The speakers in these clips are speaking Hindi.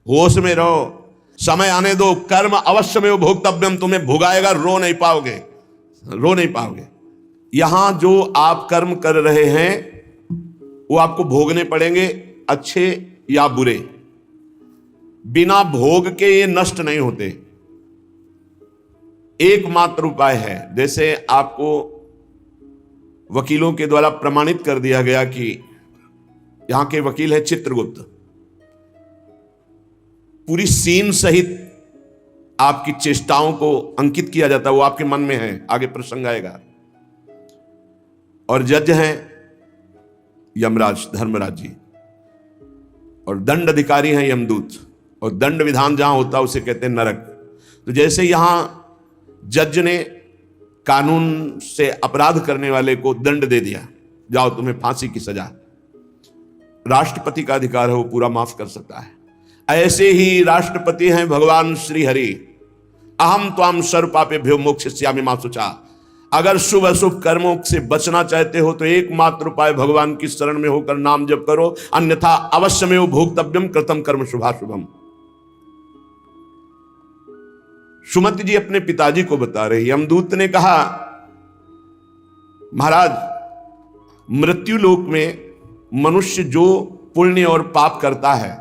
होश में रहो, समय आने दो। कर्म अवश्य में भोक्तव्यम, तुम्हें भुगाएगा, रो नहीं पाओगे, रो नहीं पाओगे। यहां जो आप कर्म कर रहे हैं वो आपको भोगने पड़ेंगे, अच्छे या बुरे। बिना भोग के ये नष्ट नहीं होते। एकमात्र उपाय है, जैसे आपको वकीलों के द्वारा प्रमाणित कर दिया गया कि यहां के वकील है चित्रगुप्त, पूरी सीन सहित आपकी चेष्टाओं को अंकित किया जाता है, वो आपके मन में है, आगे प्रसंग आएगा। और जज हैं यमराज, धर्मराज जी, और दंड अधिकारी हैं यमदूत, और दंड विधान जहां होता है उसे कहते हैं नरक। तो जैसे यहां जज ने कानून से अपराध करने वाले को दंड दे दिया, जाओ तुम्हें फांसी की सजा, राष्ट्रपति का अधिकार है, वो पूरा माफ कर सकता है। ऐसे ही राष्ट्रपति हैं भगवान श्री हरि। अहम त्वाम सर्व पापेभ्यो मोक्षयिष्यामि मा शुचा। अगर शुभ अशुभ कर्मों से बचना चाहते हो तो एकमात्र उपाय भगवान की शरण में होकर नाम जप करो, अन्यथा अवश्यमेव भोक्तव्यम कृतं कर्म शुभाशुभम। सुमति जी अपने पिताजी को बता रहे, यमदूत ने कहा महाराज, मृत्यु लोक में मनुष्य जो पुण्य और पाप करता है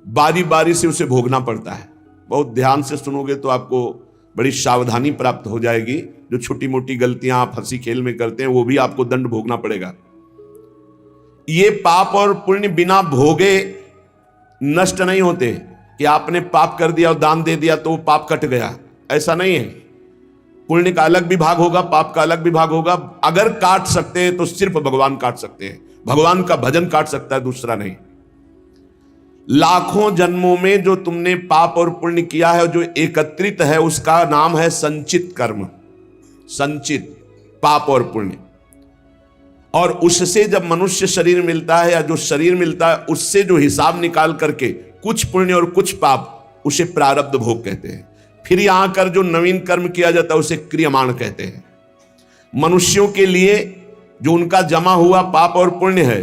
बारी बारी से उसे भोगना पड़ता है। बहुत ध्यान से सुनोगे तो आपको बड़ी सावधानी प्राप्त हो जाएगी। जो छोटी मोटी गलतियां आप हंसी खेल में करते हैं वो भी आपको दंड भोगना पड़ेगा। ये पाप और पुण्य बिना भोगे नष्ट नहीं होते कि आपने पाप कर दिया और दान दे दिया तो वो पाप कट गया, ऐसा नहीं है। पुण्य का अलग विभाग होगा, पाप का अलग विभाग होगा। अगर काट सकते हैं तो सिर्फ भगवान काट सकते हैं, भगवान का भजन काट सकता है, दूसरा नहीं। लाखों जन्मों में जो तुमने पाप और पुण्य किया है, जो एकत्रित है, उसका नाम है संचित कर्म। संचित पाप और पुण्य, और उससे जब मनुष्य शरीर मिलता है या जो शरीर मिलता है उससे जो हिसाब निकाल करके कुछ पुण्य और कुछ पाप, उसे प्रारब्ध भोग कहते हैं। फिर यहां कर जो नवीन कर्म किया जाता है उसे क्रियमाण कहते हैं। मनुष्यों के लिए जो उनका जमा हुआ पाप और पुण्य है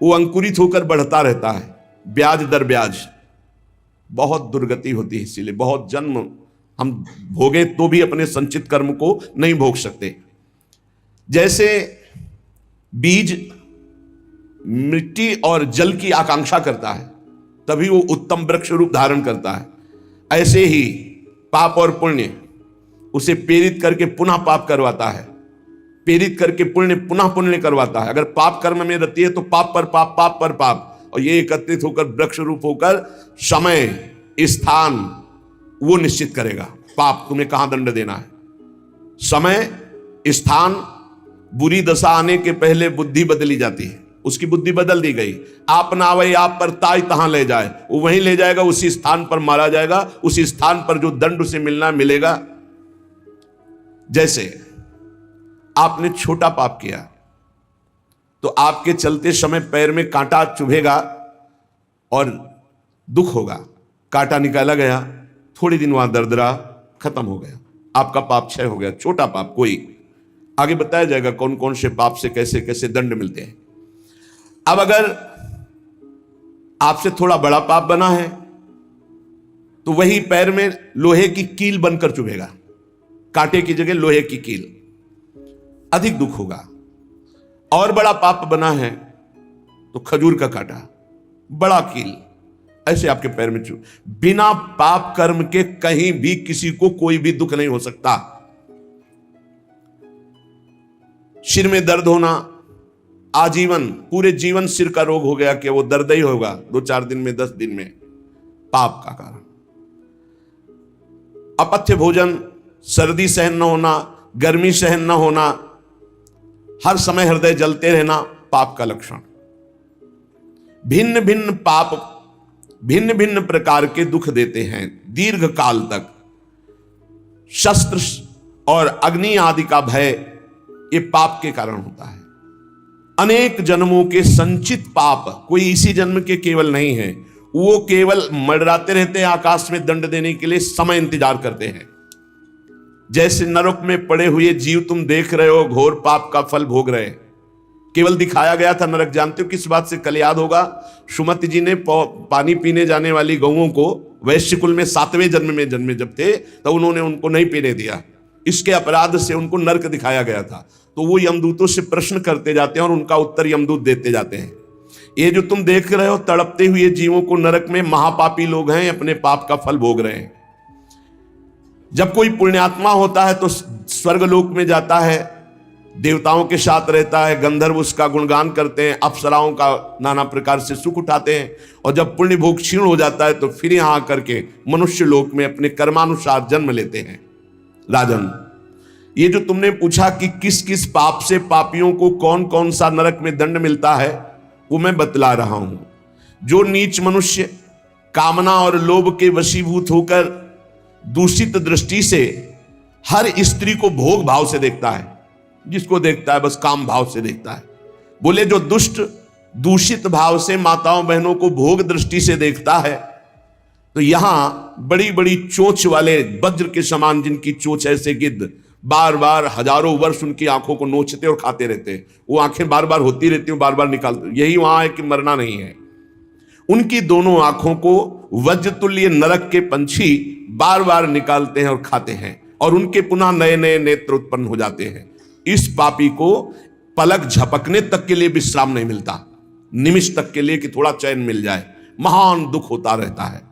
वो अंकुरित होकर बढ़ता रहता है, ब्याज दर ब्याज। बहुत दुर्गति होती है, इसीलिए बहुत जन्म हम भोगे तो भी अपने संचित कर्म को नहीं भोग सकते। जैसे बीज मिट्टी और जल की आकांक्षा करता है तभी वो उत्तम वृक्ष रूप धारण करता है, ऐसे ही पाप और पुण्य उसे प्रेरित करके पुनः पाप करवाता है, प्रेरित करके पुण्य पुनः पुण्य करवाता है। अगर पाप कर्म में रहती है तो पाप पर पाप, पाप पर पाप, और ये एकत्रित होकर वृक्ष रूप होकर समय स्थान वो निश्चित करेगा। पाप तुम्हें कहां दंड देना है, समय स्थान। बुरी दशा आने के पहले बुद्धि बदली जाती है, उसकी बुद्धि बदल दी गई। आप ना आवे आप पर ताई तहां ले जाए, वो वहीं ले जाएगा, उसी स्थान पर मारा जाएगा, उसी स्थान पर जो दंड उसे मिलना मिलेगा। जैसे आपने छोटा पाप किया तो आपके चलते समय पैर में कांटा चुभेगा और दुख होगा, कांटा निकाला गया, थोड़ी दिन वहां दर्द रहा, खत्म हो गया, आपका पाप क्षय हो गया। छोटा पाप कोई, आगे बताया जाएगा कौन कौन से पाप से कैसे कैसे दंड मिलते हैं। अब अगर आपसे थोड़ा बड़ा पाप बना है तो वही पैर में लोहे की कील बनकर चुभेगा, कांटे की जगह लोहे की कील, अधिक दुख होगा। और बड़ा पाप बना है तो खजूर का कांटा, बड़ा कील, ऐसे आपके पैर में चुभ। बिना पाप कर्म के कहीं भी किसी को कोई भी दुख नहीं हो सकता। सिर में दर्द होना, आजीवन पूरे जीवन सिर का रोग हो गया कि वो दर्द ही होगा 2-4 दिन में, 10 दिन में, पाप का कारण। अपथ्य भोजन, सर्दी सहन न होना, गर्मी सहन न होना, हर समय हृदय जलते रहना, पाप का लक्षण। भिन्न भिन्न पाप भिन्न भिन्न प्रकार के दुख देते हैं दीर्घ काल तक। शस्त्र और अग्नि आदि का भय ये पाप के कारण होता है। अनेक जन्मों के संचित पाप, कोई इसी जन्म के केवल नहीं है, वो केवल मंडराते रहते हैं आकाश में दंड देने के लिए, समय इंतजार करते हैं। जैसे नरक में पड़े हुए जीव तुम देख रहे हो, घोर पाप का फल भोग रहे, केवल दिखाया गया था नरक। जानते हो किस बात से? कल याद होगा, सुमति जी ने पानी पीने जाने वाली गौओं को वैश्य कुल में 7वें जन्म में जन्मे जब थे तो उन्होंने उनको नहीं पीने दिया। इसके अपराध से उनको नरक दिखाया गया था। तो वो यमदूतों से प्रश्न करते जाते हैं और उनका उत्तर यमदूत देते जाते हैं। ये जो तुम देख रहे हो तड़पते हुए जीवों को नरक में, महापापी लोग हैं, अपने पाप का फल भोग रहे हैं। जब कोई पुण्यात्मा होता है तो स्वर्गलोक में जाता है, देवताओं के साथ रहता है, गंधर्व उसका गुणगान करते हैं, अप्सराओं का नाना प्रकार से सुख उठाते हैं। और जब पुण्य भोग क्षीण हो जाता है तो फिर यहां आकर के मनुष्य लोक में अपने कर्मानुसार जन्म लेते हैं। राजन, ये जो तुमने पूछा कि किस किस पाप से पापियों को कौन कौन सा नरक में दंड मिलता है, वो मैं बतला रहा हूं। जो नीच मनुष्य कामना और लोभ के वशीभूत होकर दूषित दृष्टि से हर स्त्री को भोग भाव से देखता है, जिसको देखता है बस काम भाव से देखता है। बोले जो दुष्ट दूषित भाव से माताओं बहनों को भोग दृष्टि से देखता है, तो यहां बड़ी बड़ी चोंच वाले वज्र के समान जिनकी चोंच ऐसे गिद्ध बार बार हजारों वर्ष उनकी आंखों को नोचते और खाते रहते, वो आंखें बार बार होती रहती, बार बार निकालते, यही वहां है कि मरना नहीं है। उनकी दोनों आंखों को वज्रतुल्य नरक के पंछी बार बार निकालते हैं और खाते हैं, और उनके पुनः नए नए नेत्र उत्पन्न हो जाते हैं। इस पापी को पलक झपकने तक के लिए विश्राम नहीं मिलता, निमिष तक के लिए कि थोड़ा चैन मिल जाए, महान दुख होता रहता है।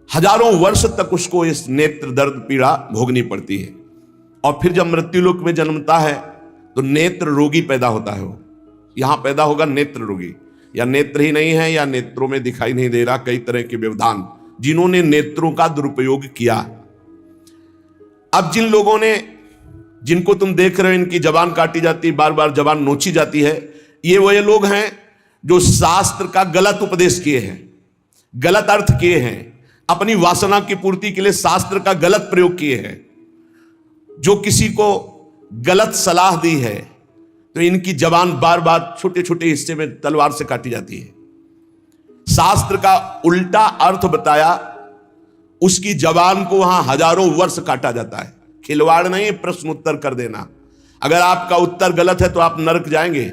हजारों वर्ष तक उसको इस नेत्र दर्द पीड़ा भोगनी पड़ती है। और फिर जब मृत्युलोक में जन्मता है तो नेत्र रोगी पैदा होता है। वो यहां पैदा होगा नेत्र रोगी, या नेत्र ही नहीं है या नेत्रों में दिखाई नहीं दे रहा, कई तरह के व्यवधान जिन्होंने नेत्रों का दुरुपयोग किया। अब जिन लोगों ने, जिनको तुम देख रहे हो इनकी जबान काटी जाती, बार बार जबान नोची जाती है, ये वही लोग हैं जो शास्त्र का गलत उपदेश किए हैं, गलत अर्थ किए हैं, अपनी वासना की पूर्ति के लिए शास्त्र का गलत प्रयोग किए हैं, जो किसी को गलत सलाह दी है, तो इनकी जबान बार बार छोटे छोटे हिस्से में तलवार से काटी जाती है। शास्त्र का उल्टा अर्थ बताया, उसकी जबान को वहां हजारों वर्ष काटा जाता है। खिलवाड़ नहीं, प्रश्न उत्तर कर देना। अगर आपका उत्तर गलत है तो आप नरक जाएंगे।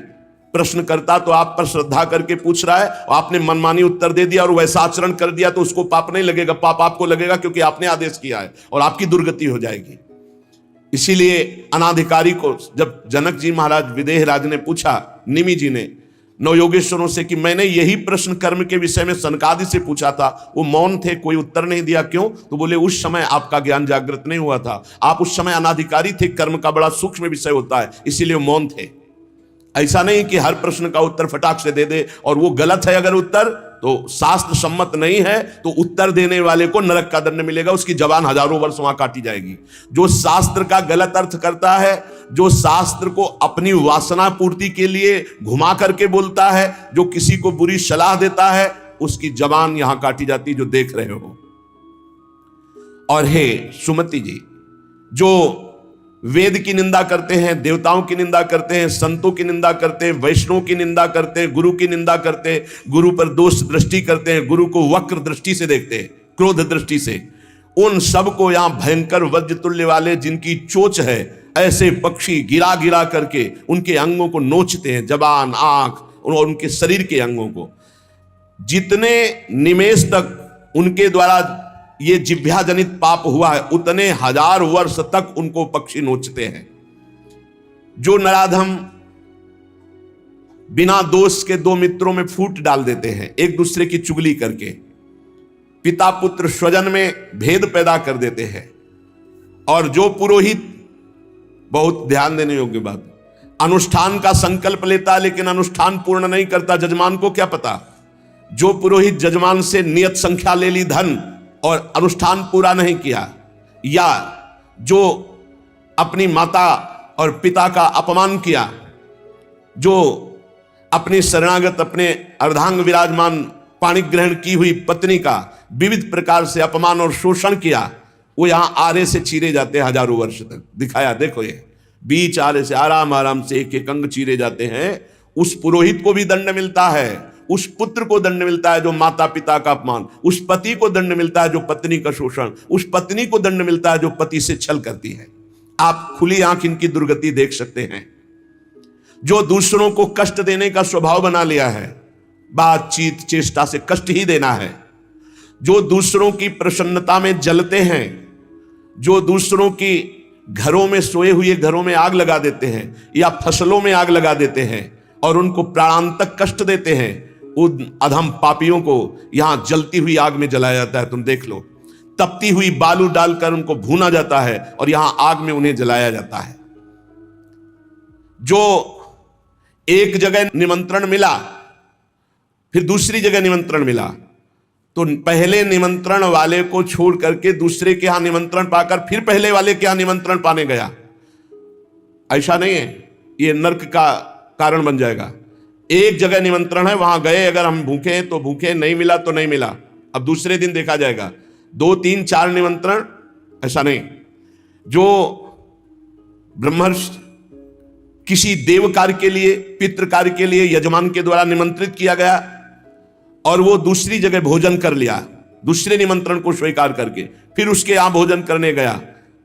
प्रश्न करता तो आप पर श्रद्धा करके पूछ रहा है और आपने मनमानी उत्तर दे दिया और वैसा आचरण कर दिया तो उसको पाप नहीं लगेगा, पाप आपको लगेगा क्योंकि आपने आदेश किया है और आपकी दुर्गति हो जाएगी। इसीलिए अनाधिकारी को जब जनक जी महाराज विदेह राज ने पूछा, निमि जी ने नवयोगेश्वरों से कि मैंने यही प्रश्न कर्म के विषय में सनकादि से पूछा था, वो मौन थे, कोई उत्तर नहीं दिया, क्यों? तो बोले उस समय आपका ज्ञान जागृत नहीं हुआ था, आप उस समय अनाधिकारी थे, कर्म का बड़ा सूक्ष्म विषय होता है, इसीलिए मौन थे। ऐसा नहीं कि हर प्रश्न का उत्तर फटाक से दे दे, और वो गलत है अगर उत्तर तो शास्त्र सम्मत नहीं है तो उत्तर देने वाले को नरक का दंड मिलेगा, उसकी जबान हजारों वर्ष वहां काटी जाएगी। जो शास्त्र का गलत अर्थ करता है, जो शास्त्र को अपनी वासना पूर्ति के लिए घुमा करके बोलता है, जो किसी को बुरी सलाह देता है, उसकी जबान यहां काटी जाती, जो देख रहे हो। और हे सुमति जी, जो वेद की निंदा करते हैं, देवताओं की निंदा करते हैं, संतों की निंदा करते हैं, वैष्णव की निंदा करते हैं, गुरु की निंदा करते हैं, गुरु पर दोष दृष्टि करते हैं, गुरु को वक्र दृष्टि से देखते हैं, क्रोध दृष्टि से, उन सब को यहां भयंकर वज्रतुल्य वाले जिनकी चोंच है, ऐसे पक्षी गिरा गिरा करके उनके अंगों को नोचते हैं, जबान, आंख और उनके शरीर के अंगों को। जितने निमेष तक उनके द्वारा ये जिह्वा जनित पाप हुआ है, उतने हजार वर्ष तक उनको पक्षी नोचते हैं। जो नराधम बिना दोष के दो मित्रों में फूट डाल देते हैं, एक दूसरे की चुगली करके, पिता पुत्र स्वजन में भेद पैदा कर देते हैं, और जो पुरोहित, बहुत ध्यान देने योग्य बात, अनुष्ठान का संकल्प लेता लेकिन अनुष्ठान पूर्ण नहीं करता, जजमान को क्या पता। जो पुरोहित जजमान से नियत संख्या ले ली धन और अनुष्ठान पूरा नहीं किया, या जो अपनी माता और पिता का अपमान किया, जो अपनी शरणागत, अपने अर्धांग विराजमान पाणी ग्रहण की हुई पत्नी का विविध प्रकार से अपमान और शोषण किया, वो यहां आरे से चीरे जाते हैं हजारों वर्ष तक। दिखाया, देखो ये बीच आरे से आराम आराम से एक एक अंग चीरे जाते हैं। उस पुरोहित को भी दंड मिलता है, उस पुत्र को दंड मिलता है जो माता पिता का अपमान, उस पति को दंड मिलता है जो पत्नी का शोषण, उस पत्नी को दंड मिलता है जो पति से छल करती है। आप खुली आंख इनकी दुर्गति देख सकते हैं। जो दूसरों को कष्ट देने का स्वभाव बना लिया है, बातचीत चेष्टा से कष्ट ही देना है, जो दूसरों की प्रसन्नता में जलते हैं, जो दूसरों की घरों में सोए हुए घरों में आग लगा देते हैं या फसलों में आग लगा देते हैं और उनको प्राणांतक कष्ट देते हैं, उन अधम पापियों को यहां जलती हुई आग में जलाया जाता है। तुम देख लो, तपती हुई बालू डालकर उनको भूना जाता है और यहां आग में उन्हें जलाया जाता है। जो एक जगह निमंत्रण मिला, फिर दूसरी जगह निमंत्रण मिला, तो पहले निमंत्रण वाले को छोड़ करके दूसरे के यहां निमंत्रण पाकर फिर पहले वाले के यहां निमंत्रण पाने गया। ऐसा नहीं है, यह नरक का कारण बन जाएगा। एक जगह निमंत्रण है, वहां गए, अगर हम भूखे हैं तो भूखे, नहीं मिला तो नहीं मिला, अब दूसरे दिन देखा जाएगा। 2, 3, 4 निमंत्रण, ऐसा नहीं। जो ब्रह्मर्षि किसी देव कार्य के लिए, पितृ कार्य के लिए यजमान के द्वारा निमंत्रित किया गया और वो दूसरी जगह भोजन कर लिया, दूसरे निमंत्रण को स्वीकार करके फिर उसके यहां भोजन करने गया,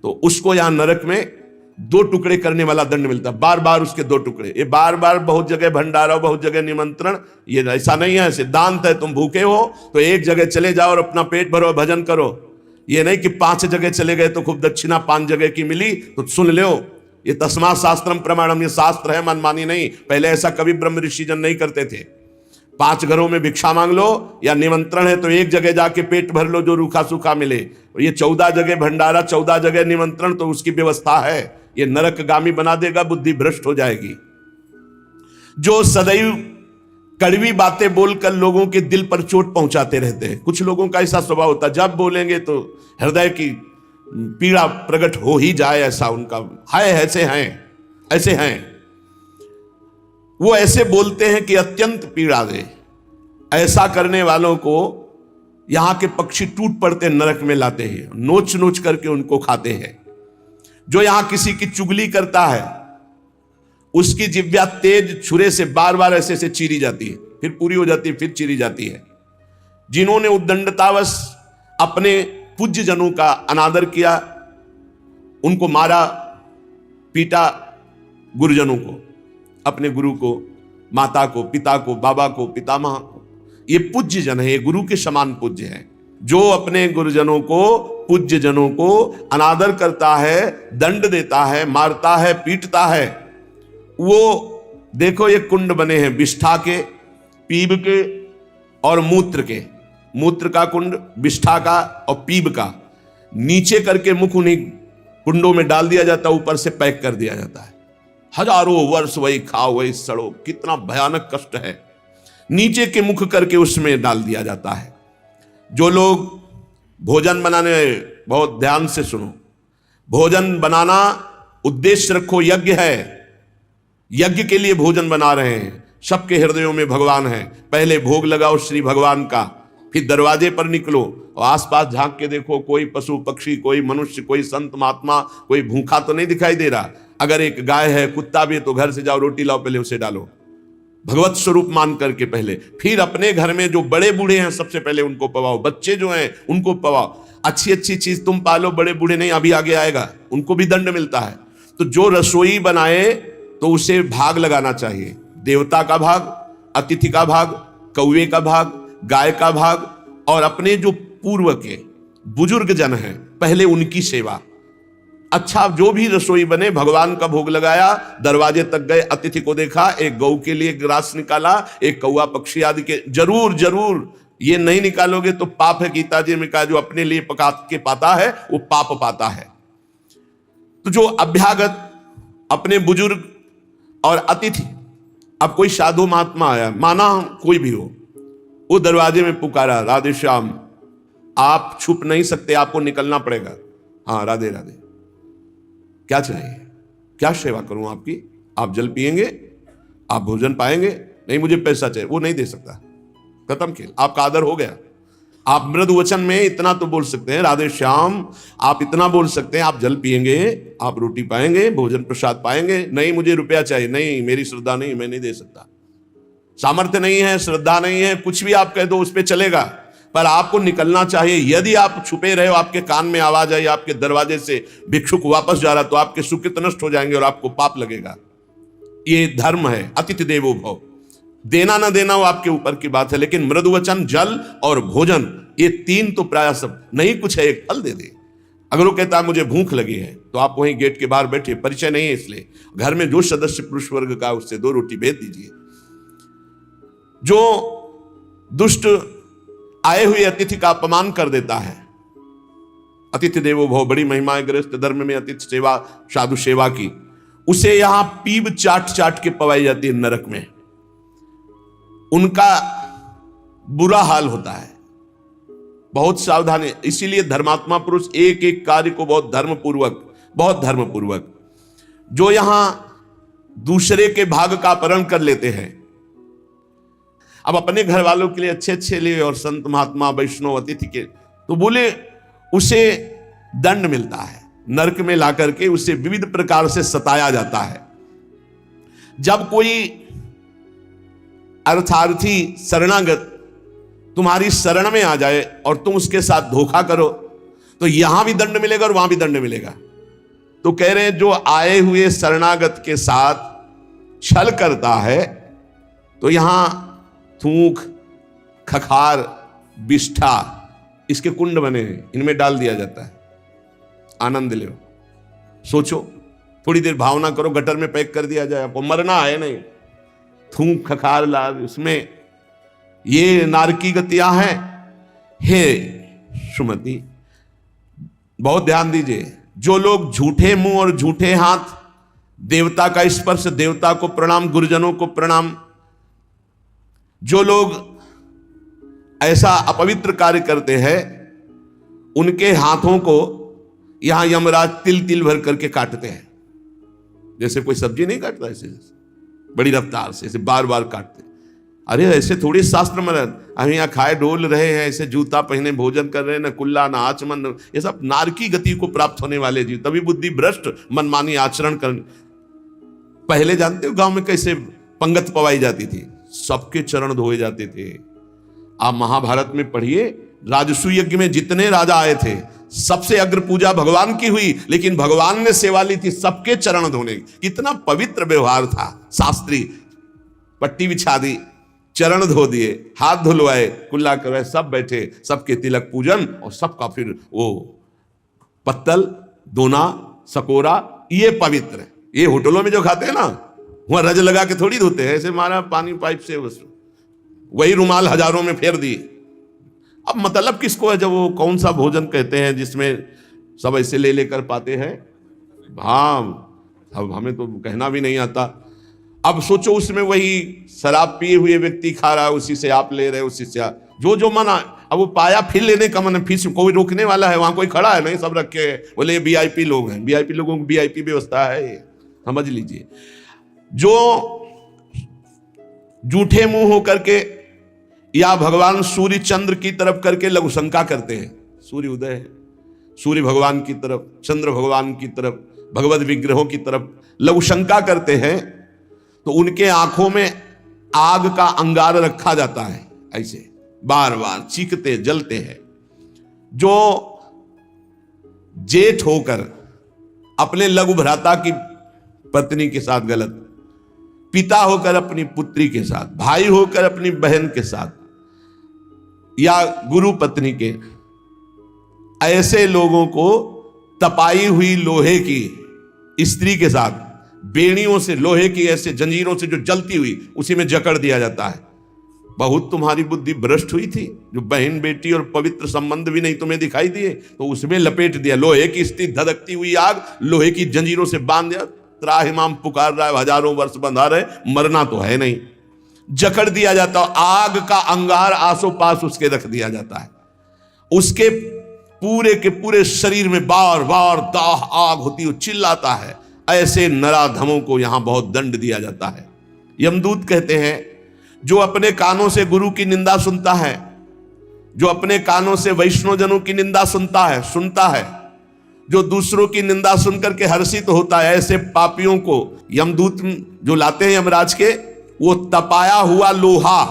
तो उसको यहां नरक में 2 टुकड़े करने वाला दंड मिलता, बार बार उसके 2 टुकड़े। ये बार बार बहुत जगह भंडारा, बहुत जगह निमंत्रण, ये ऐसा नहीं है। सिद्धांत है, तुम भूखे हो तो एक जगह चले जाओ और अपना पेट भरो, भजन करो। ये नहीं कि 5 जगह चले गए तो खूब दक्षिणा 5 जगह की मिली तो सुन लो। ये तस्मात् शास्त्रम प्रमाणम, ये शास्त्र है, मनमानी नहीं। पहले ऐसा कभी ब्रह्म ऋषि जन नहीं करते थे। 5 घरों में भिक्षा मांग लो या निमंत्रण है तो एक जगह जाके पेट भर लो जो रूखा सूखा मिले। और ये 14 जगह भंडारा, 14 जगह निमंत्रण, तो उसकी व्यवस्था है। ये नरकगामी बना देगा, बुद्धि भ्रष्ट हो जाएगी। जो सदैव कड़वी बातें बोलकर लोगों के दिल पर चोट पहुंचाते रहते हैं, कुछ लोगों का ऐसा स्वभाव होता है, जब बोलेंगे तो हृदय की पीड़ा प्रकट हो ही जाए, ऐसा उनका है। ऐसे हैं वो, ऐसे बोलते हैं कि अत्यंत पीड़ा दे। ऐसा करने वालों को यहां के पक्षी टूट पड़ते नरक में लाते हैं, नोच नोच करके उनको खाते हैं। जो यहां किसी की चुगली करता है, उसकी जिह्वा तेज छुरे से बार बार ऐसे से चीरी जाती है, फिर पूरी हो जाती है, फिर चीरी जाती है। जिन्होंने उद्दंडतावश अपने पूज्य जनों का अनादर किया, उनको मारा, पीटा, गुरुजनों को, अपने गुरु को, माता को, पिता को, बाबा को, पितामह को, ये पूज्य जन है, ये गुरु के समान पूज्य है। जो अपने गुरुजनों को, पूज्य जनों को अनादर करता है, दंड देता है, मारता है, पीटता है, वो देखो ये कुंड बने हैं विष्ठा के, पीब के और मूत्र के। मूत्र का कुंड, विष्ठा का और पीब का। नीचे करके मुख उन्हीं कुंडों में डाल दिया जाता है, ऊपर से पैक कर दिया जाता है। हजारों वर्ष वही खाओ वही सड़ो, कितना भयानक कष्ट है। नीचे के मुख करके उसमें डाल दिया जाता है। जो लोग भोजन बनाने, बहुत ध्यान से सुनो, भोजन बनाना उद्देश्य रखो, यज्ञ है, यज्ञ के लिए भोजन बना रहे हैं। सबके हृदयों में भगवान है, पहले भोग लगाओ श्री भगवान का, फिर दरवाजे पर निकलो और आसपास झांक के देखो, कोई पशु पक्षी, कोई मनुष्य, कोई संत महात्मा, कोई भूखा तो नहीं दिखाई दे रहा। अगर एक गाय है, कुत्ता भी है, तो घर से जाओ, रोटी लाओ, पहले उसे डालो, भगवत स्वरूप मान करके पहले। फिर अपने घर में जो बड़े बूढ़े हैं सबसे पहले उनको पवाओ, बच्चे जो हैं उनको पवाओ। अच्छी अच्छी चीज तुम पालो, बड़े बूढ़े नहीं, अभी आगे आएगा, उनको भी दंड मिलता है। तो जो रसोई बनाए तो उसे भाग लगाना चाहिए, देवता का भाग, अतिथि का भाग, कौवे का भाग, गाय का भाग, और अपने जो पूर्व के बुजुर्ग जन हैं पहले उनकी सेवा। अच्छा, जो भी रसोई बने, भगवान का भोग लगाया, दरवाजे तक गए, अतिथि को देखा, एक गौ के लिए ग्रास निकाला, एक कौवा पक्षी आदि के, जरूर ये नहीं निकालोगे तो पाप है। गीता जी में कहा, जो अपने लिए पका के पाता है वो पाप पाता है। तो जो अभ्यागत, अपने बुजुर्ग और अतिथि, अब कोई साधु महात्मा आया, माना कोई भी हो, वो दरवाजे में पुकारा, राधे श्याम, आप छुप नहीं सकते, आपको निकलना पड़ेगा। हाँ, राधे राधे, क्या चाहिए, क्या सेवा करूं आपकी? आप जल पिएंगे, आप भोजन पाएंगे? नहीं, मुझे पैसा चाहिए। वो नहीं दे सकता, खत्म खेल, आपका आदर हो गया। आप मृदु वचन में इतना तो बोल सकते हैं, राधे श्याम, आप इतना बोल सकते हैं, आप जल पिएंगे, आप रोटी पाएंगे, भोजन प्रसाद पाएंगे। नहीं, मुझे रुपया चाहिए। नहीं, मेरी श्रद्धा नहीं, मैं नहीं दे सकता, सामर्थ्य नहीं है, श्रद्धा नहीं है, कुछ भी आप कह दो उस पर चलेगा, पर आपको निकलना चाहिए। यदि आप छुपे रहे हो, आपके कान में आवाज आई आपके दरवाजे से, भिक्षुक वापस जा रहा, तो आपके सुकृत नष्ट हो जाएंगे और आपको पाप लगेगा। ये धर्म है। अतिथि देवो भव, देना ना देना वो आपके ऊपर की बात है, लेकिन मृदु वचन, जल और भोजन, ये तीन तो प्राय सब, नहीं कुछ है एक फल दे दे। अगर वो कहता है मुझे भूख लगी है, तो आप वहीं गेट के बाहर बैठे, परिचय नहीं है इसलिए, घर में जो सदस्य पुरुष वर्ग का उससे 2 रोटी भेज दीजिए। जो दुष्ट आए हुए अतिथि का अपमान कर देता है, अतिथि देवो भव, बड़ी महिमा है गृहस्थ धर्म में अतिथि सेवा, साधु सेवा की, उसे यहां पीब चाट चाट के पवाई जाती है नरक में, उनका बुरा हाल होता है। बहुत सावधान है, इसीलिए धर्मात्मा पुरुष एक एक कार्य को बहुत धर्मपूर्वक, जो यहां दूसरे के भाग का अपहरण कर लेते हैं, अब अपने घर वालों के लिए अच्छे अच्छे लिए और संत महात्मा वैष्णव अतिथि के, तो बोले उसे दंड मिलता है, नरक में ला करके उसे विविध प्रकार से सताया जाता है। जब कोई अर्थार्थी शरणागत तुम्हारी शरण में आ जाए और तुम उसके साथ धोखा करो, तो यहां भी दंड मिलेगा और वहां भी दंड मिलेगा। तो कह रहे हैं जो आए हुए शरणागत के साथ छल करता है, तो यहां थूक, खखार, बिष्ठा, इसके कुंड बने हैं, इनमें डाल दिया जाता है। आनंद लो, सोचो, थोड़ी देर भावना करो, गटर में पैक कर दिया जाए, आपको मरना है नहीं, थूक खखार लाल, उसमें ये नारकी गतियां हैं। हे सुमति, बहुत ध्यान दीजिए, जो लोग झूठे मुंह और झूठे हाथ, देवता का स्पर्श, देवता को प्रणाम, गुरुजनों को प्रणाम, जो लोग ऐसा अपवित्र कार्य करते हैं, उनके हाथों को यहां यमराज तिल तिल भर करके काटते हैं। जैसे कोई सब्जी नहीं काटता, ऐसे बड़ी रफ्तार से ऐसे बार बार काटते। अरे ऐसे थोड़ी शास्त्र में, हम यहाँ खाए डोल रहे हैं, ऐसे जूता पहने भोजन कर रहे हैं, न कुल्ला न आचमन, ये सब नारकी गति को प्राप्त होने वाले जीव, तभी बुद्धि भ्रष्ट मनमानी आचरण कर। पहले जानते हो गांव में कैसे पंगत पवाई जाती थी, सबके चरण धोए जाते थे। आप महाभारत में पढ़िए, राजसू यज्ञ में जितने राजा आए थे, सबसे अग्र पूजा भगवान की हुई, लेकिन भगवान ने सेवा ली थी सबके चरण धोने की। कितना पवित्र व्यवहार था, शास्त्री, पट्टी बिछा दी, चरण धो दिए, हाथ धुलवाए, कुल्ला करवाए, सब बैठे, सबके तिलक पूजन, और सबका फिर वो पत्तल, दोना, सकोरा, ये पवित्र है। ये होटलों में जो खाते हैं ना, वहां रज लगा के थोड़ी धोते हैं, ऐसे मारा पानी पाइप से, वही रुमाल हजारों में फेर दिए। अब मतलब किसको है, जब वो कौन सा भोजन कहते हैं जिसमें सब ऐसे ले लेकर पाते हैं। हाँ, अब हमें तो कहना भी नहीं आता। अब सोचो, उसमें वही शराब पिए हुए व्यक्ति खा रहा है, उसी से आप ले रहे, उसी से जो जो मना। अब वो पाया फिर लेने का मन, फिर कोई रोकने वाला है, वहां कोई खड़ा है नहीं, सब रखे हैं, बोले वीआईपी लोग हैं, वीआईपी लोगों की वीआईपी व्यवस्था है, समझ लीजिए। जो जूठे मुंह होकर के या भगवान सूर्य चंद्र की तरफ करके लघु शंका करते हैं, सूर्य उदय है, सूर्य भगवान की तरफ, चंद्र भगवान की तरफ, भगवत विग्रहों की तरफ लघु शंका करते हैं, तो उनके आंखों में आग का अंगार रखा जाता है, ऐसे बार बार चीखते जलते हैं। जो जेठ होकर अपने लघु भ्राता की पत्नी के साथ गलत, पिता होकर अपनी पुत्री के साथ, भाई होकर अपनी बहन के साथ, या गुरु पत्नी के, ऐसे लोगों को तपाई हुई लोहे की स्त्री के साथ, बेड़ियों से, लोहे की ऐसे जंजीरों से जो जलती हुई, उसी में जकड़ दिया जाता है। बहुत तुम्हारी बुद्धि भ्रष्ट हुई थी, जो बहन बेटी और पवित्र संबंध भी नहीं तुम्हें दिखाई दिए, तो उसमें लपेट दिया लोहे की स्त्री, धधकती हुई आग, लोहे की जंजीरों से बांध दिया, त्राहिमाम पुकार रहा है, हजारों वर्ष बंधा रहे, मरना तो है नहीं, जकड़ दिया जाता, आग का अंगार आसो पास उसके रख दिया जाता है। उसके पूरे के पूरे शरीर में बार बार दाह आग होती है, चिल्लाता है। ऐसे नराधमों को यहां बहुत दंड दिया जाता है। यमदूत कहते हैं, जो अपने कानों से गुरु की निंदा सुनता है, जो अपने कानों से वैष्णवजनों की निंदा सुनता है, जो दूसरों की निंदा सुनकर के हर्षित होता है, ऐसे पापियों को यमदूत जो लाते हैं यमराज के, वो तपाया हुआ लोहा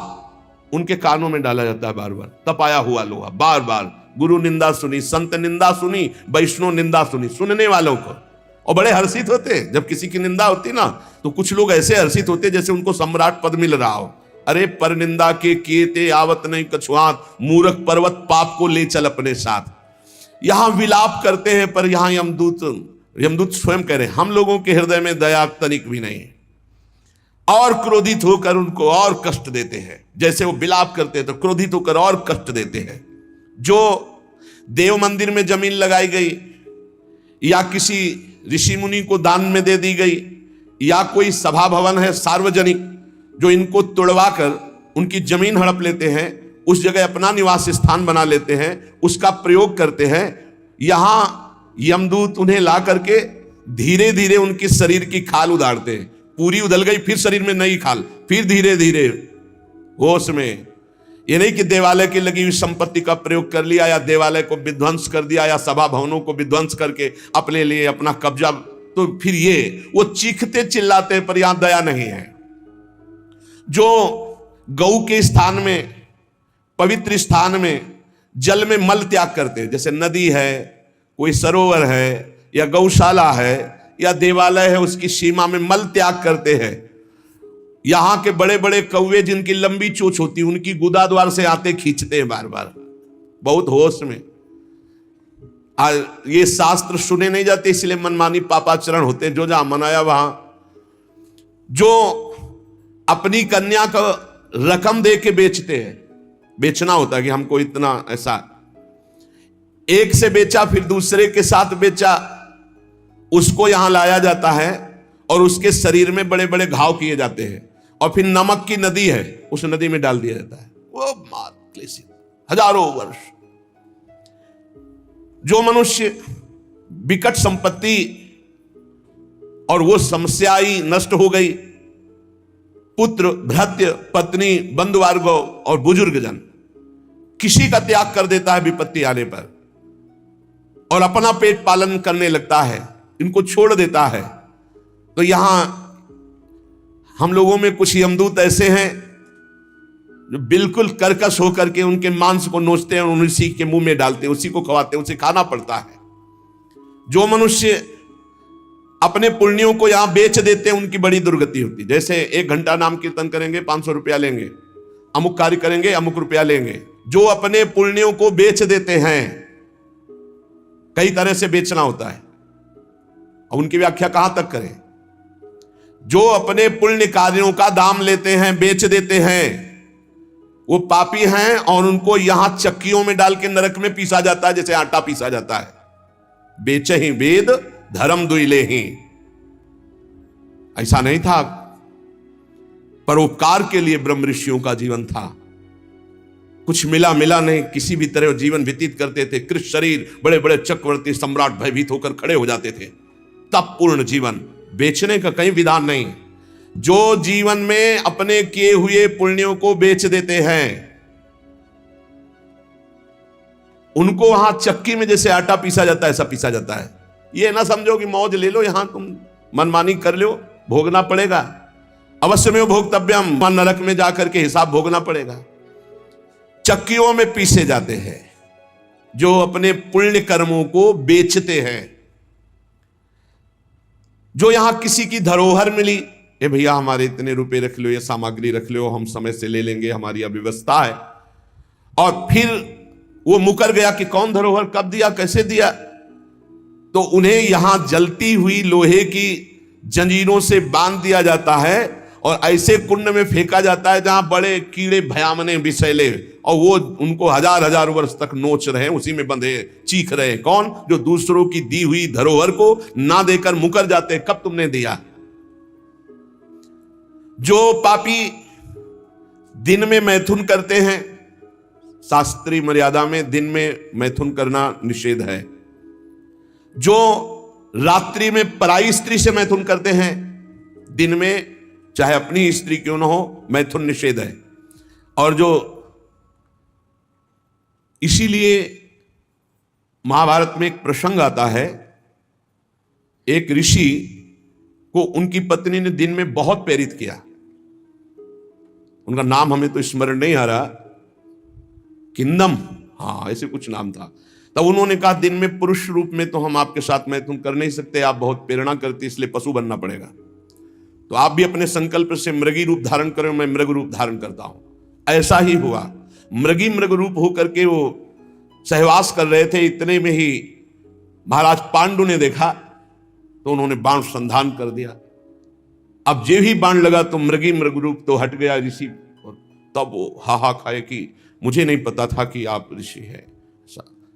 उनके कानों में डाला जाता है, बार बार तपाया हुआ लोहा, बार बार। गुरु निंदा सुनी, संत निंदा सुनी, वैष्णव निंदा सुनी, सुनने वालों को और बड़े हर्षित होते जब किसी की निंदा होती ना, तो कुछ लोग ऐसे हर्षित होते जैसे उनको सम्राट पद मिल रहा हो। अरे पर निंदा के किए ते आवत नहीं कछुआत, मूर्ख पर्वत पाप को ले चल अपने साथ। यहां विलाप करते हैं, पर यहां यमदूत स्वयं कह रहे हैं हम लोगों के हृदय में दया तनिक भी नहीं, और क्रोधित होकर उनको और कष्ट देते हैं। जैसे वो विलाप करते हैं तो क्रोधित होकर और कष्ट देते हैं। जो देव मंदिर में जमीन लगाई गई, या किसी ऋषि मुनि को दान में दे दी गई, या कोई सभा भवन है सार्वजनिक, जो इनको तुड़वाकर उनकी जमीन हड़प लेते हैं, उस जगह अपना निवास स्थान बना लेते हैं, उसका प्रयोग करते हैं। यहां यमदूत उन्हें ला करके धीरे धीरे उनके शरीर की खाल उदाड़ते हैं। पूरी उधल गई, फिर शरीर में नई खाल, फिर धीरे धीरे होश में। ये नहीं कि देवालय की लगी हुई संपत्ति का प्रयोग कर लिया, या देवालय को विध्वंस कर दिया, या सभा भवनों को विध्वंस करके अपने लिए अपना कब्जा, तो फिर ये वो चीखते चिल्लाते हैं, पर यहां दया नहीं है। जो गौ के स्थान में, पवित्र स्थान में जल में मल त्याग करते हैं, जैसे नदी है, कोई सरोवर है, या गौशाला है, या देवालय है, उसकी सीमा में मल त्याग करते हैं। यहां के बड़े बड़े कौवे जिनकी लंबी चोंच होती है, उनकी गुदा द्वार से आते खींचते हैं बार बार, बहुत होश में। ये शास्त्र सुने नहीं जाते, इसलिए मनमानी पापाचरण होते हैं, जो जहां मनाया वहां। जो अपनी कन्या को रकम दे के बेचते हैं, बेचना होता है कि हमको इतना, ऐसा एक से बेचा फिर दूसरे के साथ बेचा, उसको यहां लाया जाता है और उसके शरीर में बड़े बड़े घाव किए जाते हैं, और फिर नमक की नदी है, उस नदी में डाल दिया जाता है। वो मात क्लेशित हजारों वर्ष। जो मनुष्य विकट संपत्ति और वो समस्या ही नष्ट हो गई, पुत्र, भृत्य, पत्नी, बंधुवर्ग और बुजुर्ग जन, किसी का त्याग कर देता है विपत्ति आने पर, और अपना पेट पालन करने लगता है, इनको छोड़ देता है। तो यहां हम लोगों में कुछ यमदूत ऐसे हैं जो बिल्कुल कर्कश होकर के उनके मांस को नोचते हैं और उसी के मुंह में डालते हैं, उसी को खवाते हैं, उसे खाना पड़ता है। जो मनुष्य अपने पुण्यों को यहां बेच देते हैं, उनकी बड़ी दुर्गति होती है। जैसे 1 घंटा नाम कीर्तन करेंगे 500 रुपया लेंगे, अमुक कार्य करेंगे अमुक रुपया लेंगे। जो अपने पुण्यों को बेच देते हैं, कई तरह से बेचना होता है, और उनकी व्याख्या कहां तक करें। जो अपने पुण्य कार्यों का दाम लेते हैं, बेच देते हैं, वो पापी हैं, और उनको यहां चक्कियों में डाल के नरक में पीसा जाता है, जैसे आटा पीसा जाता है। बेचे ही वेद धर्म दुइले ही, ऐसा नहीं था। परोपकार के लिए ब्रह्म ऋषियों का जीवन था। कुछ मिला नहीं, किसी भी तरह जीवन व्यतीत करते थे। कृष्ण शरीर, बड़े बड़े चक्रवर्ती सम्राट भयभीत होकर खड़े हो जाते थे। तब पूर्ण जीवन, बेचने का कहीं विधान नहीं। जो जीवन में अपने किए हुए पुण्यों को बेच देते हैं, उनको वहां चक्की में जैसे आटा पीसा जाता है, ऐसा पीसा जाता है। ये ना समझो कि मौज ले लो, यहां तुम मनमानी कर लो, भोगना पड़ेगा। अवश्य में भोक्तव्यम, नरक में जाकर के हिसाब भोगना पड़ेगा। चक्कियों में पीसे जाते हैं जो अपने पुण्य कर्मों को बेचते हैं। जो यहां किसी की धरोहर मिली, ए भैया हमारे इतने रुपए रख लो, ये सामग्री रख लो, हम समय से ले लेंगे, हमारी अव्यवस्था है, और फिर वो मुकर गया कि कौन धरोहर कब दिया, कैसे दिया, तो उन्हें यहां जलती हुई लोहे की जंजीरों से बांध दिया जाता है, और ऐसे कुंड में फेंका जाता है जहां बड़े कीड़े भयामने विषैले, और वो उनको हजार वर्ष तक नोच रहे हैं, उसी में बंधे चीख रहे हैं। कौन? जो दूसरों की दी हुई धरोहर को ना देकर मुकर जाते, कब तुमने दिया। जो पापी दिन में मैथुन करते हैं, शास्त्रीय मर्यादा में दिन में मैथुन करना निषेध है। जो रात्रि में पराई स्त्री से मैथुन करते हैं, दिन में चाहे अपनी स्त्री क्यों न हो, मैथुन निषेध है। और जो इसीलिए महाभारत में एक प्रसंग आता है, एक ऋषि को उनकी पत्नी ने दिन में बहुत प्रेरित किया। उनका नाम हमें तो स्मरण नहीं आ रहा, किंदम, हाँ ऐसे कुछ नाम था। तब उन्होंने कहा दिन में पुरुष रूप में तो हम आपके साथ मैथुन कर नहीं सकते, आप बहुत प्रेरणा करती, इसलिए पशु बनना पड़ेगा। तो आप भी अपने संकल्प से मृगी रूप धारण करें, मैं मृग रूप धारण करता हूं। ऐसा ही हुआ, मृग रूप होकर के वो सहवास कर रहे थे। इतने में ही महाराज पांडु ने देखा तो उन्होंने बाण संधान कर दिया। अब जे ही बाण लगा तो मृग रूप तो हट गया ऋषि, और तब वो हाहा खाए कि मुझे नहीं पता था कि आप ऋषि हैं।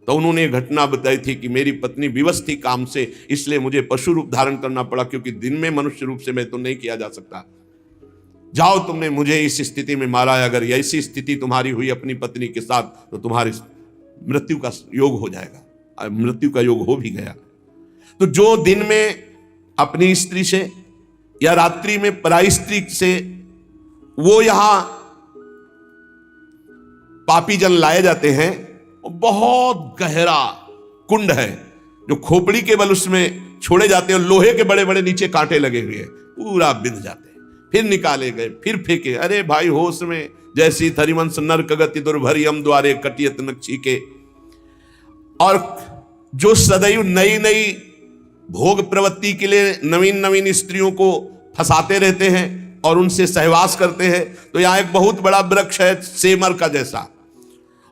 तो उन्होंने घटना बताई थी कि मेरी पत्नी विवश थी काम से, इसलिए मुझे पशु रूप धारण करना पड़ा, क्योंकि दिन में मनुष्य रूप से मैं तो नहीं किया जा सकता। जाओ, तुमने मुझे इस स्थिति में मारा है, अगर ऐसी स्थिति तुम्हारी हुई अपनी पत्नी के साथ तो तुम्हारी मृत्यु का योग हो जाएगा। मृत्यु का योग हो भी गया। तो जो दिन में अपनी स्त्री से या रात्रि में पराई स्त्री से, वो यहां पापी जन लाए जाते हैं। बहुत गहरा कुंड है जो खोपड़ी के बल उसमें छोड़े जाते हैं, और लोहे के बड़े बड़े नीचे कांटे लगे हुए हैं, पूरा बिंध जाते हैं, फिर निकाले गए, फिर फेंके। अरे भाई होश में जैसी थरिवंश नरक गति दुर्भरियम द्वारे कटियत नक्षी के। और जो सदैव नई नई भोग प्रवृत्ति के लिए नवीन नवीन स्त्रियों को फंसाते रहते हैं और उनसे सहवास करते हैं। तो यहाँ एक बहुत बड़ा वृक्ष है सेमर का जैसा,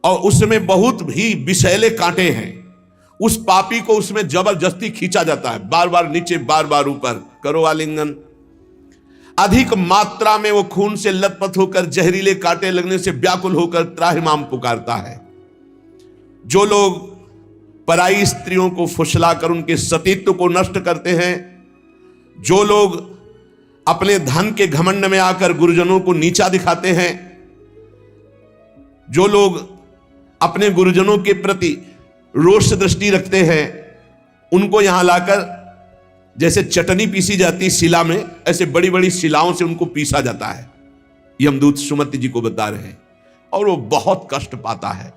और उसमें बहुत भी विषैले कांटे हैं। उस पापी को उसमें जबरदस्ती खींचा जाता है, बार बार नीचे बार बार ऊपर, करो आलिंगन। अधिक मात्रा में वो खून से लथपथ होकर जहरीले कांटे लगने से व्याकुल होकर त्राहिमाम पुकारता है। जो लोग पराई स्त्रियों को फुसलाकर उनके सतीत्व को नष्ट करते हैं, जो लोग अपने धन के घमंड में आकर गुरुजनों को नीचा दिखाते हैं, जो लोग अपने गुरुजनों के प्रति रोष दृष्टि रखते हैं, उनको यहां लाकर जैसे चटनी पीसी जाती शिला में, ऐसे बड़ी बड़ी शिलाओं से उनको पीसा जाता है। यमदूत सुमति जी को बता रहे हैं, और वो बहुत कष्ट पाता है।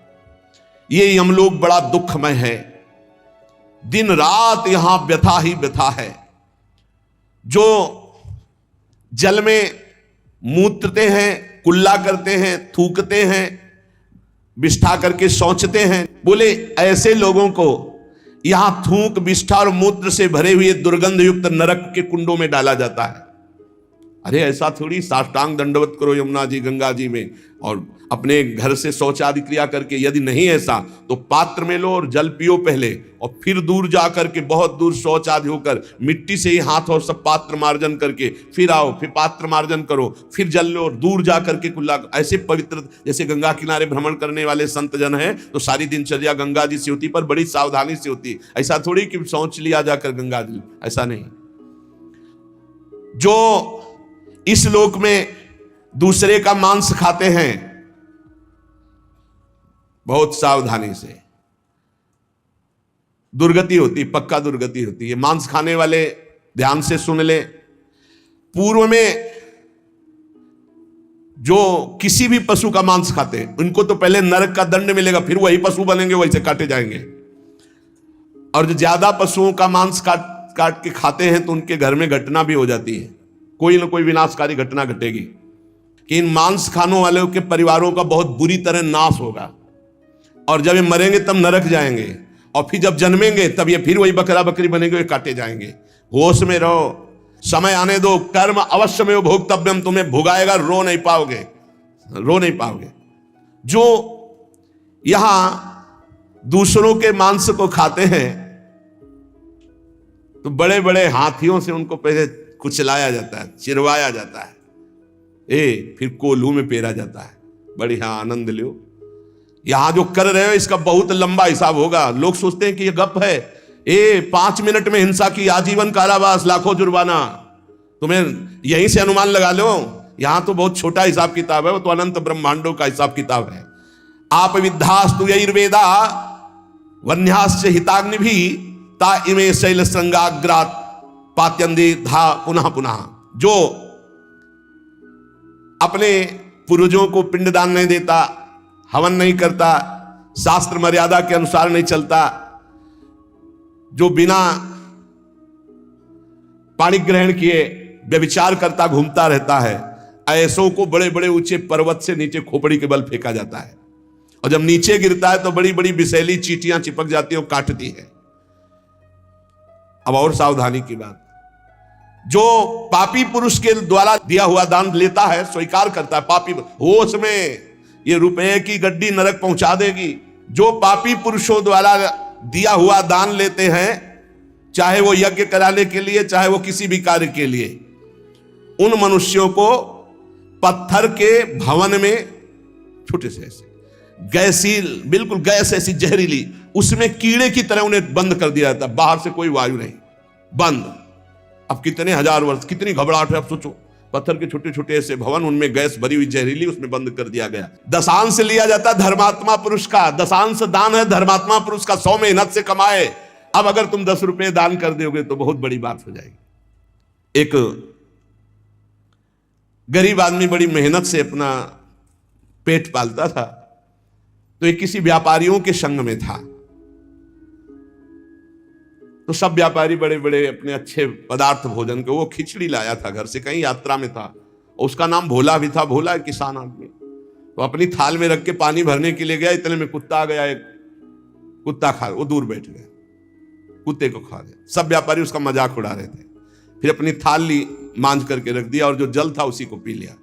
ये यमलोक बड़ा दुखमय है, दिन रात यहां व्यथा ही व्यथा है। जो जल में मूत्रते हैं, कुल्ला करते हैं, थूकते हैं, विष्ठा करके सोचते हैं, बोले ऐसे लोगों को यहां थूक, विष्ठा और मूत्र से भरे हुए दुर्गंध युक्त नरक के कुंडों में डाला जाता है। अरे ऐसा थोड़ी, साष्टांग दंडवत करो यमुना जी गंगा जी में, और अपने घर से शौचादि क्रिया करके, यदि नहीं ऐसा तो पात्र में लो और जल पियो पहले, और फिर दूर जा करके बहुत दूर शौच आदि होकर मिट्टी से ही हाथ और सब पात्र मार्जन करके फिर आओ, फिर पात्र मार्जन करो, फिर जल लो और दूर जा करके कुल्ला। ऐसे पवित्र जैसे गंगा किनारे भ्रमण करने वाले संत जन हैं तो सारी दिनचर्या गंगा जी से होती, पर बड़ी सावधानी से होती। ऐसा थोड़ी कि शौच लिया जाकर गंगा जी, ऐसा नहीं। जो इस लोक में दूसरे का मांस खाते हैं, बहुत सावधानी से दुर्गति होती, पक्का दुर्गति होती है। मांस खाने वाले ध्यान से सुन ले, पूर्व में जो किसी भी पशु का मांस खाते हैं उनको तो पहले नरक का दंड मिलेगा, फिर वही पशु बनेंगे, वैसे काटे जाएंगे। और जो ज्यादा पशुओं का मांस काट के खाते हैं तो उनके घर में घटना भी हो जाती है, कोई ना कोई विनाशकारी घटना घटेगी कि इन मांस खाने वालों के परिवारों का बहुत बुरी तरह नाश होगा, और जब ये मरेंगे तब नरक जाएंगे, और फिर जब जन्मेंगे तब ये फिर वही बकरा बकरी बनेंगे, काटे जाएंगे। होश में रहो, समय आने दो, कर्म अवश्य में भोक्तव्यम, तुम्हें भुगाएगा, रो नहीं पाओगे, रो नहीं पाओगे। जो यहां दूसरों के मांस को खाते हैं तो बड़े बड़े हाथियों से उनको पहले कुचलाया जाता है, चिरवाया जाता है, फिर कोल्हू में पेरा जाता है। बढ़िया आनंद लो। यहां जो कर रहे हो इसका बहुत लंबा हिसाब होगा। लोग सोचते हैं कि ये गप है, 5 मिनट में हिंसा की आजीवन कारावास, लाखों जुर्माना, तुम्हें यहीं से अनुमान लगा लो। यहां तो बहुत छोटा हिसाब किताब है, वो तो अनंत ब्रह्मांडों का हिसाब किताब है। आप विद्धास्तु यैर्वेदा वन्याश्च हिताग्नि भी ता इमे शैल संगाग्रात पात्यंदे धा पुनः पुनः। जो अपने पूर्वजों को पिंडदान नहीं देता, हवन नहीं करता, शास्त्र मर्यादा के अनुसार नहीं चलता, जो बिना पाणी ग्रहण किए व्यभिचार करता घूमता रहता है, ऐसों को बड़े बड़े ऊंचे पर्वत से नीचे खोपड़ी के बल फेंका जाता है। और जब नीचे गिरता है तो बड़ी बड़ी विषैली चींटियां चिपक जाती हैं और काटती है। अब और सावधानी की बात, जो पापी पुरुष के द्वारा दिया हुआ दान लेता है, स्वीकार करता है, पापी होश में ये रुपए की गड्डी नरक पहुंचा देगी। जो पापी पुरुषों द्वारा दिया हुआ दान लेते हैं, चाहे वो यज्ञ कराने के लिए, चाहे वो किसी भी कार्य के लिए, उन मनुष्यों को पत्थर के भवन में छोटे से ऐसे गैसील, बिल्कुल गैस ऐसी जहरीली, उसमें कीड़े की तरह उन्हें बंद कर दिया जाता, बाहर से कोई वायु नहीं, बंद। अब कितने हजार वर्ष, कितनी घबराहट है। अब सोचो, पत्थर के छोटे छोटे ऐसे भवन, उनमें गैस भरी हुई जहरीली, उसमें बंद कर दिया गया। दशांश लिया जाता धर्मात्मा पुरुष का, दशांश दान है धर्मात्मा पुरुष का, 100 मेहनत से कमाए। अब अगर तुम 10 रुपए दान कर दोगे तो बहुत बड़ी बात हो जाएगी। एक गरीब आदमी बड़ी मेहनत से अपना पेट पालता था, तो एक किसी व्यापारियों के संग में था। तो सब व्यापारी बड़े बड़े अपने अच्छे पदार्थ भोजन के, वो खिचड़ी लाया था घर से, कहीं यात्रा में था। उसका नाम भोला भी था, भोला एक किसान आदमी। तो अपनी थाल में रख के पानी भरने के लिए गया, इतने में कुत्ता आ गया। एक कुत्ता खा, वो दूर बैठ गया, कुत्ते को खा गया। सब व्यापारी उसका मजाक उड़ा रहे थे। फिर अपनी थाल ली, मांझ करके रख दिया और जो जल था उसी को पी लिया।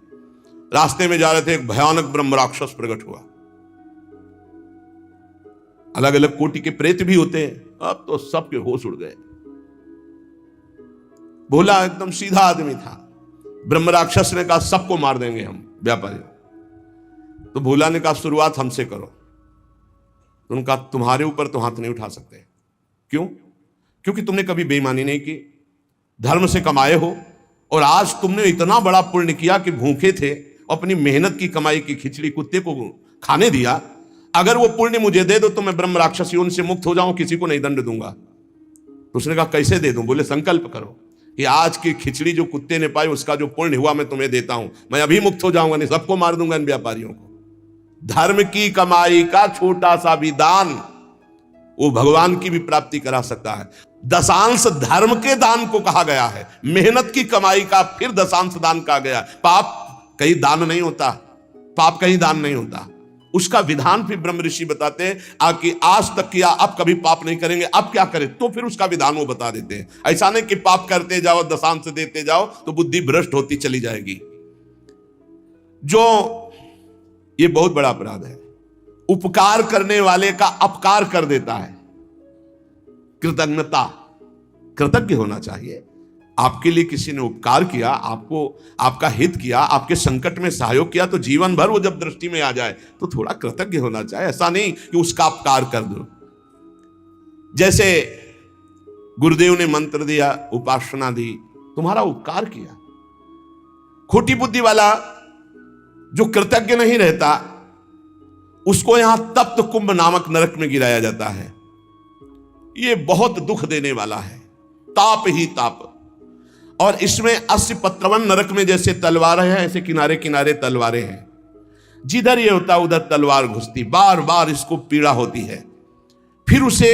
रास्ते में जा रहे थे, एक भयानक ब्रह्म राक्षस प्रकट हुआ। अलग अलग कोटि के प्रेत भी होते हैं। अब तो सबके होश उड़ गए। भोला एकदम सीधा आदमी था। ब्रह्म राक्षस ने कहा सबको मार देंगे हम व्यापारी। तो भोला ने कहा शुरुआत हमसे करो। तो उन्होंने कहा तुम्हारे ऊपर तो हाथ नहीं उठा सकते। क्यों? क्योंकि तुमने कभी बेईमानी नहीं की, धर्म से कमाए हो, और आज तुमने इतना बड़ा पुण्य किया कि भूखे थे, अपनी मेहनत की कमाई की खिचड़ी कुत्ते को खाने दिया। अगर वो पुण्य मुझे दे दो तो मैं ब्रह्म राक्षस योनि से मुक्त हो जाऊं, किसी को नहीं दंड दूंगा। तो उसने कहा कैसे दे दूं? बोले संकल्प करो कि आज की खिचड़ी जो कुत्ते ने पाई उसका जो पुण्य हुआ मैं तुम्हें देता हूं, मैं अभी मुक्त हो जाऊंगा, नहीं सबको मार दूंगा इन व्यापारियों को। धर्म की कमाई का छोटा सा भी दान वो भगवान की भी प्राप्ति करा सकता है। दशांश धर्म के दान को कहा गया है, मेहनत की कमाई का फिर दशांश दान कहा गया। पाप कहीं दान नहीं होता, पाप कहीं दान नहीं होता। उसका विधान फिर ब्रह्म ऋषि बताते हैं कि आज तक किया, अब कभी पाप नहीं करेंगे, अब क्या करें, तो फिर उसका विधान वो बता देते हैं। ऐसा नहीं कि पाप करते जाओ, दशांश देते जाओ तो बुद्धि भ्रष्ट होती चली जाएगी। जो ये बहुत बड़ा अपराध है, उपकार करने वाले का अपकार कर देता है। कृतज्ञता, कृतज्ञ होना चाहिए। आपके लिए किसी ने उपकार किया, आपको आपका हित किया, आपके संकट में सहयोग किया, तो जीवन भर वो जब दृष्टि में आ जाए तो थोड़ा कृतज्ञ होना चाहिए। ऐसा नहीं कि उसका अपकार कर दो। जैसे गुरुदेव ने मंत्र दिया, उपासना दी, तुम्हारा उपकार किया। खोटी बुद्धि वाला जो कृतज्ञ नहीं रहता उसको यहां तप्त कुंभ नामक नरक में गिराया जाता है। ये बहुत दुख देने वाला है, ताप ही ताप। और इसमें 80 पत्रवन नरक में जैसे तलवारें हैं, ऐसे किनारे किनारे तलवारें हैं। जिधर ये होता उधर तलवार घुसती, बार बार इसको पीड़ा होती है। फिर उसे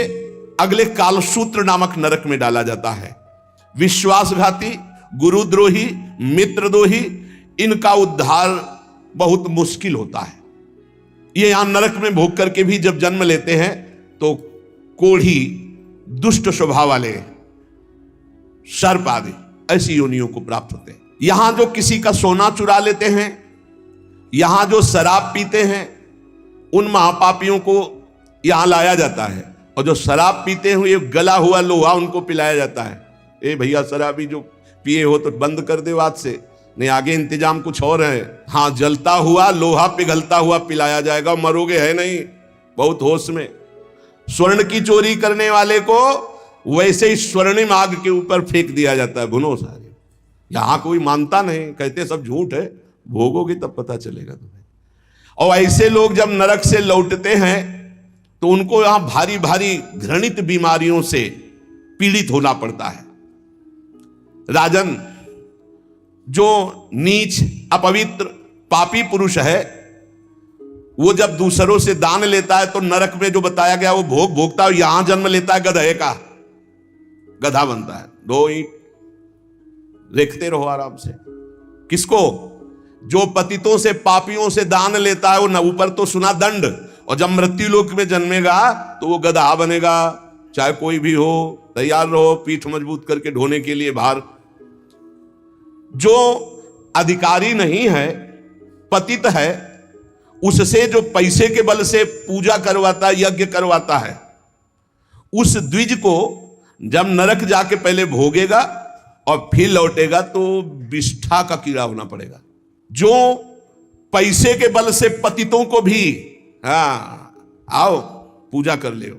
अगले कालसूत्र नामक नरक में डाला जाता है। विश्वासघाती, गुरुद्रोही, मित्रद्रोही, इनका उद्धार बहुत मुश्किल होता है। ये यहां नरक में भोग करके भी जब जन्म लेते हैं तो कोढ़ी, दुष्ट स्वभाव वाले, सर्प आदि ऐसी योनियों को प्राप्त होते हैं। यहां जो किसी का सोना चुरा लेते हैं, यहां जो शराब पीते हैं, उन महापापियों को यहां लाया जाता है, और जो शराब पीते हुए गला हुआ लोहा उनको पिलाया जाता है। ए भैया शराबी जो पिए हो तो बंद कर दे आज से, नहीं आगे इंतजाम कुछ और है। हाँ, जलता हुआ लोहा पिघलता हुआ पिलाया जाएगा, मरोगे है नहीं, बहुत होश में। स्वर्ण की चोरी करने वाले को वैसे ही स्वर्णिम आग के ऊपर फेंक दिया जाता है, भुनो सारे। यहां कोई मानता नहीं, कहते सब झूठ है, भोगोगे तब पता चलेगा तुम्हें। और ऐसे लोग जब नरक से लौटते हैं तो उनको यहां भारी भारी घृणित बीमारियों से पीड़ित होना पड़ता है। राजन, जो नीच, अपवित्र, पापी पुरुष है, वो जब दूसरों से दान लेता है तो नरक में जो बताया गया वो भोग भोगता है। यहां जन्म लेता है गधे का, गधा बनता है। 2 ईंट देखते रहो आराम से। किसको? जो पतितों से, पापियों से दान लेता है, वो न ऊपर तो सुना दंड, और जब मृत्यु लोक में जन्मेगा तो वो गधा बनेगा। चाहे कोई भी हो, तैयार रहो पीठ मजबूत करके ढोने के लिए भार। जो अधिकारी नहीं है, पतित है, उससे जो पैसे के बल से पूजा करवाता, यज्ञ करवाता है, उस द्विज को जब नरक जाके पहले भोगेगा और फिर लौटेगा तो विष्ठा का कीड़ा होना पड़ेगा। जो पैसे के बल से पतितों को भी आओ पूजा कर ले,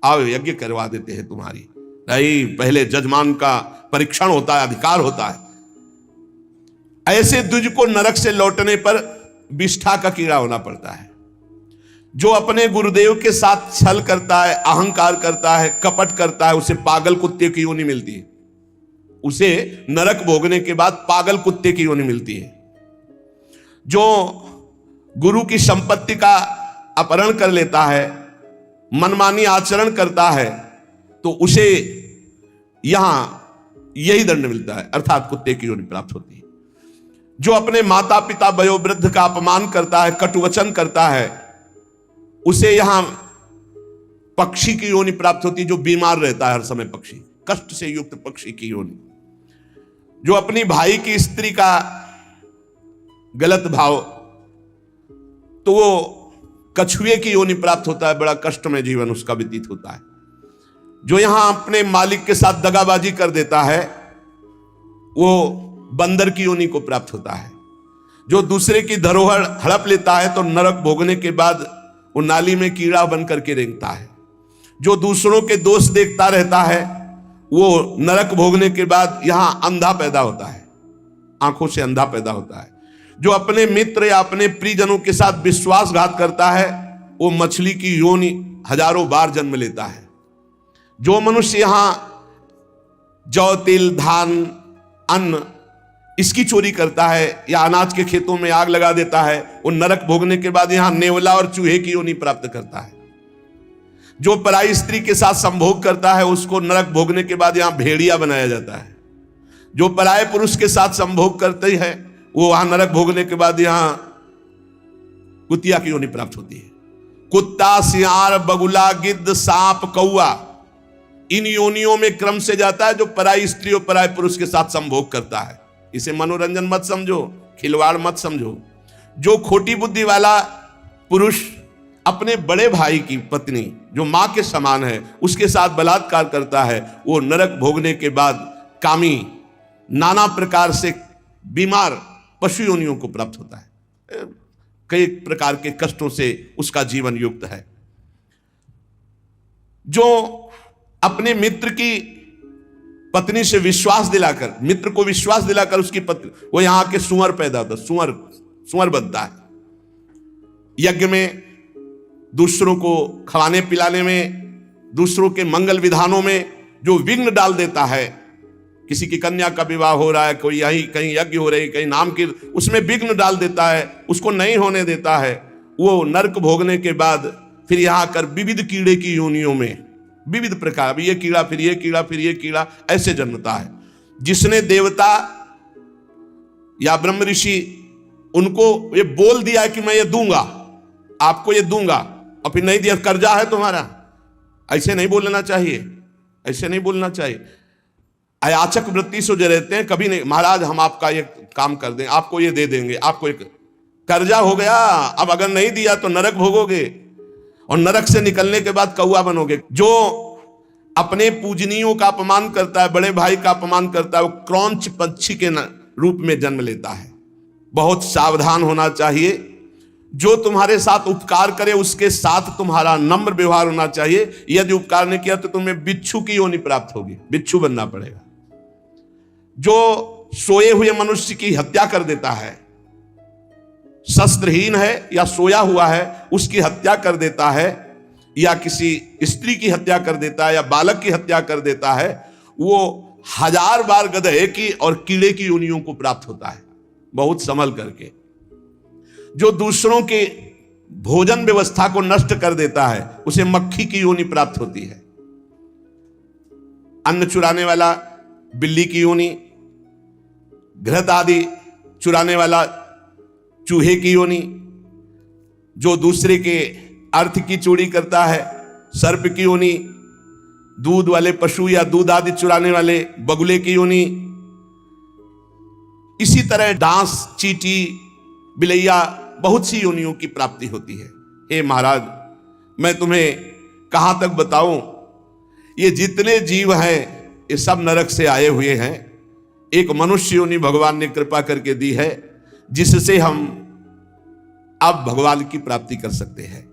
आओ यज्ञ करवा देते हैं तुम्हारी, नहीं पहले जजमान का परीक्षण होता है, अधिकार होता है। ऐसे द्विज को नरक से लौटने पर विष्ठा का कीड़ा होना पड़ता है। जो अपने गुरुदेव के साथ छल करता है, अहंकार करता है, कपट करता है, उसे पागल कुत्ते की योनि मिलती है। उसे नरक भोगने के बाद पागल कुत्ते की योनि मिलती है। जो गुरु की संपत्ति का अपहरण कर लेता है, मनमानी आचरण करता है, तो उसे यहां यही दंड मिलता है, अर्थात कुत्ते की योनि प्राप्त होती है। जो अपने माता पिता वयोवृद्ध का अपमान करता है, कटुवचन करता है, उसे यहां पक्षी की योनि प्राप्त होती है, जो बीमार रहता है हर समय, पक्षी, कष्ट से युक्त पक्षी की योनि। जो अपनी भाई की स्त्री का गलत भाव, तो वो कछुए की योनि प्राप्त होता है, बड़ा कष्ट में जीवन उसका व्यतीत होता है। जो यहां अपने मालिक के साथ दगाबाजी कर देता है, वो बंदर की योनि को प्राप्त होता है। जो दूसरे की धरोहर हड़प लेता है तो नरक भोगने के बाद वो नाली में कीड़ा बन करके रेंगता है। जो दूसरों के दोष देखता रहता है, वो नरक भोगने के बाद यहां अंधा पैदा होता है, आंखों से अंधा पैदा होता है। जो अपने मित्र या अपने प्रियजनों के साथ विश्वासघात करता है, वो मछली की योनि हजारों बार जन्म लेता है। जो मनुष्य यहां जौ, तिल, धान, अन्न इसकी चोरी करता है या अनाज के खेतों में आग लगा देता है, वो नरक भोगने के बाद यहां नेवला और चूहे की योनि प्राप्त करता है। जो पराई स्त्री के साथ संभोग करता है, उसको नरक भोगने के बाद यहां भेड़िया बनाया जाता है। जो पराये पुरुष के साथ संभोग करते हैं, वो वहां नरक भोगने के बाद यहां कुतिया की योनि प्राप्त होती है। कुत्ता, सियार, बगुला, गिद्ध, सांप, कौआ, इन योनियों में क्रम से जाता है जो पराई स्त्री और पराये पुरुष के साथ संभोग करता है। इसे मनोरंजन मत समझो, खिलवाड़ मत समझो। जो खोटी बुद्धि वाला पुरुष अपने बड़े भाई की पत्नी, जो मां के समान है, उसके साथ बलात्कार करता है, वो नरक भोगने के बाद कामी, नाना प्रकार से बीमार पशु योनियों को प्राप्त होता है। कई प्रकार के कष्टों से उसका जीवन युक्त है। जो अपने मित्र की पत्नी से विश्वास दिलाकर, मित्र को विश्वास दिलाकर उसकी पत्नी, वो यहां के सुअर पैदा होता है, सुअर बनता है। यज्ञ में, दूसरों को खवाने पिलाने में, दूसरों के मंगल विधानों में जो विघ्न डाल देता है, किसी की कन्या का विवाह हो रहा है, कोई यहीं कहीं यज्ञ हो रही, कहीं नाम की, उसमें विघ्न डाल देता है, उसको नहीं होने देता है, वो नरक भोगने के बाद फिर यहां आकर विविध कीड़े की योनियों में, विविध प्रकार, ये कीड़ा फिर ये कीड़ा फिर ये कीड़ा, ऐसे जन्मता है। जिसने देवता या ब्रह्म ऋषि उनको ये बोल दिया है कि मैं ये दूंगा, आपको ये दूंगा, और फिर नहीं दिया, कर्जा है तुम्हारा, ऐसे नहीं बोलना चाहिए, ऐसे नहीं बोलना चाहिए। अयाचक वृत्ति से जो रहते हैं, कभी नहीं, महाराज हम आपका ये काम कर दें, आपको ये दे देंगे, आपको एक कर्जा हो गया, अब अगर नहीं दिया तो नरक भोगोगे, और नरक से निकलने के बाद कौआ बनोगे। जो अपने पूजनीयों का अपमान करता है, बड़े भाई का अपमान करता है, वो क्रौंच पक्षी के रूप में जन्म लेता है। बहुत सावधान होना चाहिए। जो तुम्हारे साथ उपकार करे उसके साथ तुम्हारा नम्र व्यवहार होना चाहिए। यदि उपकार नहीं किया तो तुम्हें बिच्छू की योनि प्राप्त होगी, बिच्छू बनना पड़ेगा। जो सोए हुए मनुष्य की हत्या कर देता है, शस्त्रहीन है या सोया हुआ है, उसकी हत्या कर देता है, या किसी स्त्री की हत्या कर देता है, या बालक की हत्या कर देता है, वो 1000 बार गधे की और कीड़े की योनियों को प्राप्त होता है, बहुत संभल करके। जो दूसरों के भोजन व्यवस्था को नष्ट कर देता है, उसे मक्खी की योनि प्राप्त होती है। अन्न चुराने वाला बिल्ली की योनि, घृत आदि चुराने वाला चूहे की योनि, जो दूसरे के अर्थ की चोरी करता है, सर्प की योनि, दूध वाले पशु या दूध आदि चुराने वाले बगुले की योनि, इसी तरह डांस, चींटी, बिलैया, बहुत सी योनियों की प्राप्ति होती है। हे महाराज, मैं तुम्हें कहां तक बताऊं, ये जितने जीव हैं ये सब नरक से आए हुए हैं। एक मनुष्य योनि भगवान ने कृपा करके दी है, जिससे हम अब भगवान की प्राप्ति कर सकते हैं।